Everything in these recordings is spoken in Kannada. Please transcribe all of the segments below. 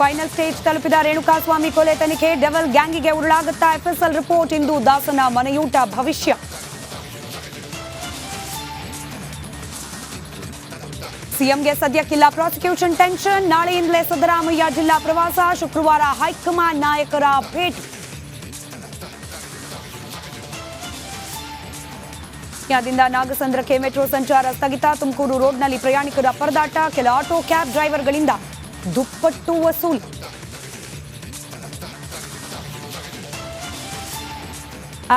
ಫೈನಲ್ ಸ್ಟೇಜ್ ತಲುಪಿದ ರೇಣುಕಾಸ್ವಾಮಿ ಕೊಲೆ ತನಿಖೆ. ಡೆವಲ್ ಗ್ಯಾಂಗಿಗೆ ಉರುಳಾಗುತ್ತಾ ಎಫ್ಎಸ್ಎಲ್ ರಿಪೋರ್ಟ್. ಇಂದು ದಾಸನ ಮನೆಯೂಟ ಭವಿಷ್ಯ. ಸಿಎಂಗೆ ಸದ್ಯಕ್ಕಿಲ್ಲ ಪ್ರಾಸಿಕ್ಯೂಷನ್ ಟೆನ್ಷನ್. ನಾಳೆಯಿಂದಲೇ ಸಿದ್ದರಾಮಯ್ಯ ಜಿಲ್ಲಾ ಪ್ರವಾಸ. ಶುಕ್ರವಾರ ಹೈಕಮಾಂಡ್ ನಾಯಕರ ಭೇಟಿ. ದಿಂದ ನಾಗಸಂದ್ರಕ್ಕೆ ಮೆಟ್ರೋ ಸಂಚಾರ ಸ್ಥಗಿತ. ತುಮಕೂರು ರೋಡ್ನಲ್ಲಿ ಪ್ರಯಾಣಿಕರ ಪರದಾಟ. ಕೆಲ ಆಟೋ ಕ್ಯಾಬ್ ಡ್ರೈವರ್ಗಳಿಂದ ದುಪ್ಪಟ್ಟು ವಸೂಲಿ.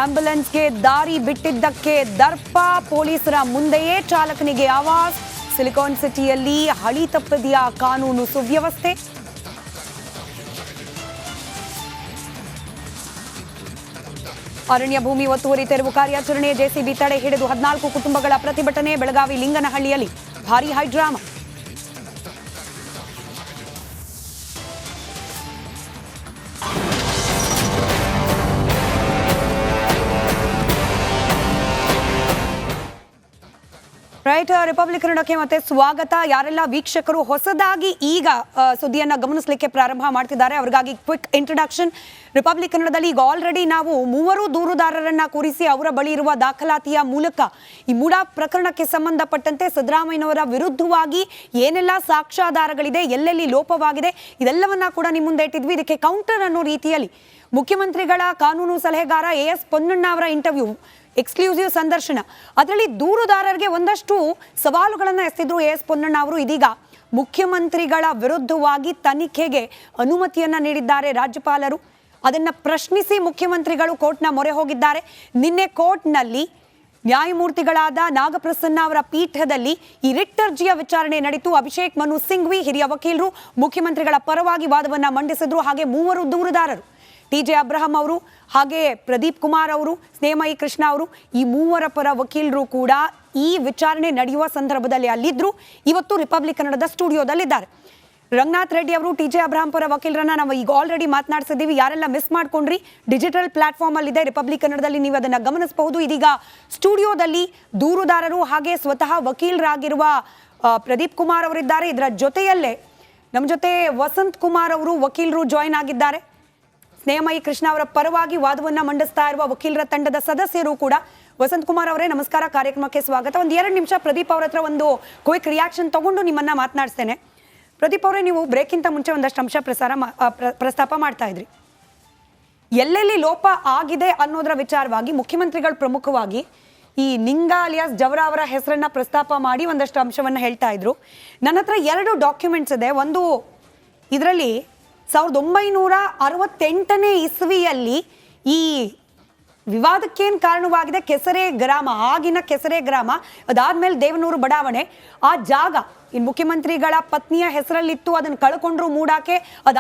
ಆಂಬ್ಯುಲೆನ್ಸ್ಗೆ ದಾರಿ ಬಿಟ್ಟಿದ್ದಕ್ಕೆ ದರ್ಪ. ಪೊಲೀಸರ ಮುಂದೆಯೇ ಚಾಲಕನಿಗೆ ಆವಾಸ್. ಸಿಲಿಕಾನ್ ಸಿಟಿಯಲ್ಲಿ ಹಳಿ ತಪ್ಪದೆಯ ಕಾನೂನು ಸುವ್ಯವಸ್ಥೆ. ಅರಣ್ಯ ಭೂಮಿ ಒತ್ತುವರಿ ತೆರವು ಕಾರ್ಯಾಚರಣೆ. ಜೆಸಿಬಿ ತಡೆ ಹಿಡಿದು 14 ಕುಟುಂಬಗಳ ಪ್ರತಿಭಟನೆ. ಬೆಳಗಾವಿ ಲಿಂಗನಹಳ್ಳಿಯಲ್ಲಿ ಭಾರೀ ಹೈಡ್ರಾಮಾ. ರೈಟ್, ರಿಪಬ್ಲಿಕ್ ಕನ್ನಡಕ್ಕೆ ಮತ್ತೆ ಸ್ವಾಗತ. ಯಾರೆಲ್ಲ ವೀಕ್ಷಕರು ಹೊಸದಾಗಿ ಈಗ ಸುದ್ದಿಯನ್ನ ಗಮನಿಸಲಿಕ್ಕೆ ಪ್ರಾರಂಭ ಮಾಡ್ತಿದ್ದಾರೆ ಅವರಿಗಾಗಿ ಕ್ವಿಕ್ ಇಂಟ್ರಡಕ್ಷನ್. ರಿಪಬ್ಲಿಕ್ ಕನ್ನಡದಲ್ಲಿ ಈಗ ಆಲ್ರೆಡಿ ನಾವು 3 ದೂರುದಾರರನ್ನ ಕೂರಿಸಿ ಅವರ ಬಳಿ ಇರುವ ದಾಖಲಾತಿಯ ಮೂಲಕ ಈ ಮೂಡಾ ಪ್ರಕರಣಕ್ಕೆ ಸಂಬಂಧಪಟ್ಟಂತೆ ಸಿದ್ದರಾಮಯ್ಯನವರ ವಿರುದ್ಧವಾಗಿ ಏನೆಲ್ಲ ಸಾಕ್ಷ್ಯಾಧಾರಗಳಿದೆ, ಎಲ್ಲೆಲ್ಲಿ ಲೋಪವಾಗಿದೆ, ಇದೆಲ್ಲವನ್ನ ಕೂಡ ನಿಮ್ಮ ಮುಂದೆ ಇಟ್ಟಿದ್ವಿ. ಇದಕ್ಕೆ ಕೌಂಟರ್ ಅನ್ನೋ ರೀತಿಯಲ್ಲಿ ಮುಖ್ಯಮಂತ್ರಿಗಳ ಕಾನೂನು ಸಲಹೆಗಾರ AS ಪೊನ್ನಣ್ಣ ಅವರ ಇಂಟರ್ವ್ಯೂ, ಎಕ್ಸ್ಕ್ಲೂಸಿವ್ ಸಂದರ್ಶನ. ಅದರಲ್ಲಿ ದೂರುದಾರರಿಗೆ ಒಂದಷ್ಟು ಸವಾಲುಗಳನ್ನು ಎಸೆದಿದ್ರು AS ಪೊನ್ನಣ್ಣ ಅವರು. ಇದೀಗ ಮುಖ್ಯಮಂತ್ರಿಗಳ ವಿರುದ್ಧವಾಗಿ ತನಿಖೆಗೆ ಅನುಮತಿಯನ್ನ ನೀಡಿದ್ದಾರೆ ರಾಜ್ಯಪಾಲರು. ಅದನ್ನ ಪ್ರಶ್ನಿಸಿ ಮುಖ್ಯಮಂತ್ರಿಗಳು ಕೋರ್ಟ್ನ ಮೊರೆ ಹೋಗಿದ್ದಾರೆ. ನಿನ್ನೆ ಕೋರ್ಟ್ನಲ್ಲಿ ನ್ಯಾಯಮೂರ್ತಿಗಳಾದ ನಾಗಪ್ರಸನ್ನ ಅವರ ಪೀಠದಲ್ಲಿ ಈ ರಿಟ್ ಅರ್ಜಿಯ ವಿಚಾರಣೆ ನಡೆಯಿತು. ಅಭಿಷೇಕ್ ಮನು ಸಿಂಘ್ವಿ ಹಿರಿಯ ವಕೀಲರು ಮುಖ್ಯಮಂತ್ರಿಗಳ ಪರವಾಗಿ ವಾದವನ್ನ ಮಂಡಿಸಿದ್ರು. ಹಾಗೆ 3 ದೂರುದಾರರು TJ ಅಬ್ರಹಂ ಅವರು, ಹಾಗೆ ಪ್ರದೀಪ್ ಕುಮಾರ್ ಅವರು, ಸ್ನೇಹಮಯಿ ಕೃಷ್ಣ ಅವರು, ಈ 3 ಪರ ವಕೀಲರು ಕೂಡ ಈ ವಿಚಾರಣೆ ನಡೆಯುವ ಸಂದರ್ಭದಲ್ಲಿ ಅಲ್ಲಿದ್ರು. ಇವತ್ತು ರಿಪಬ್ಲಿಕ್ ಕನ್ನಡದ ಸ್ಟುಡಿಯೋದಲ್ಲಿದ್ದಾರೆ. ರಂಗನಾಥ್ ರೆಡ್ಡಿ ಅವರು, TJ ಅಬ್ರಹಂ ಪರ ವಕೀಲರನ್ನ ನಾವು ಈಗ ಆಲ್ರೆಡಿ ಮಾತನಾಡಿಸಿದ್ದೀವಿ. ಯಾರೆಲ್ಲ ಮಿಸ್ ಮಾಡ್ಕೊಂಡ್ರಿ, ಡಿಜಿಟಲ್ ಪ್ಲಾಟ್ಫಾರ್ಮ್ ಅಲ್ಲಿ ಇದೆ ರಿಪಬ್ಲಿಕ್ ಕನ್ನಡದಲ್ಲಿ, ನೀವು ಅದನ್ನ ಗಮನಿಸಬಹುದು. ಇದೀಗ ಸ್ಟುಡಿಯೋದಲ್ಲಿ ದೂರುದಾರರು ಹಾಗೆ ಸ್ವತಃ ವಕೀಲರಾಗಿರುವ ಪ್ರದೀಪ್ ಕುಮಾರ್ ಅವರಿದ್ದಾರೆ. ಇದರ ಜೊತೆಯಲ್ಲೇ ನಮ್ಮ ಜೊತೆ ವಸಂತ್ ಕುಮಾರ್ ಅವರು ವಕೀಲರು ಜಾಯಿನ್ ಆಗಿದ್ದಾರೆ. ಸ್ನೇಹಮಯಿ ಕೃಷ್ಣ ಅವರ ಪರವಾಗಿ ವಾದವನ್ನ ಮಂಡಿಸ್ತಾ ಇರುವ ವಕೀಲರ ತಂಡದ ಸದಸ್ಯರು ಕೂಡ. ವಸಂತ್ ಕುಮಾರ್ ಅವರೇ ನಮಸ್ಕಾರ, ಕಾರ್ಯಕ್ರಮಕ್ಕೆ ಸ್ವಾಗತ. 2 ನಿಮಿಷ ಪ್ರದೀಪ್ ಅವ್ರ ಹತ್ರ ಒಂದು ಕ್ವಿಕ್ ರಿಯಾಕ್ಷನ್ ತಗೊಂಡು ನಿಮ್ಮನ್ನ ಮಾತನಾಡಿಸ್ತೇನೆ. ಪ್ರದೀಪ್ ಅವರೇ, ನೀವು ಬ್ರೇಕ್ಗಿಂತ ಮುಂಚೆ ಒಂದಷ್ಟು ಅಂಶ ಪ್ರಸ್ತಾಪ ಮಾಡ್ತಾ ಇದ್ರಿ. ಎಲ್ಲೆಲ್ಲಿ ಲೋಪ ಆಗಿದೆ ಅನ್ನೋದರ ವಿಚಾರವಾಗಿ ಮುಖ್ಯಮಂತ್ರಿಗಳು ಪ್ರಮುಖವಾಗಿ ಈ ನಿಂಗ ಅಲಿಯಾಸ್ ಜವರ ಅವರ ಹೆಸರನ್ನ ಪ್ರಸ್ತಾಪ ಮಾಡಿ ಒಂದಷ್ಟು ಅಂಶವನ್ನ ಹೇಳ್ತಾ ಇದ್ರು. ನನ್ನ ಹತ್ರ 2 ಡಾಕ್ಯುಮೆಂಟ್ಸ್ ಇದೆ. ಒಂದು ಇದರಲ್ಲಿ 1968ನೇ ಇಸ್ವಿಯಲ್ಲಿ ಈ ವಿವಾದಕ್ಕೇನು ಕಾರಣವಾಗಿದೆ ಕೆಸರೆ ಗ್ರಾಮ, ಆಗಿನ ಕೆಸರೆ ಗ್ರಾಮ, ಅದಾದ್ಮೇಲೆ ದೇವನೂರು ಬಡಾವಣೆ, ಆ ಜಾಗ ಇನ್ನು ಮುಖ್ಯಮಂತ್ರಿಗಳ ಪತ್ನಿಯ ಹೆಸರಲ್ಲಿತ್ತು. ಅದನ್ನು ಕಳ್ಕೊಂಡ್ರು ಮೂಡಾಕೆ. ಅದಾದ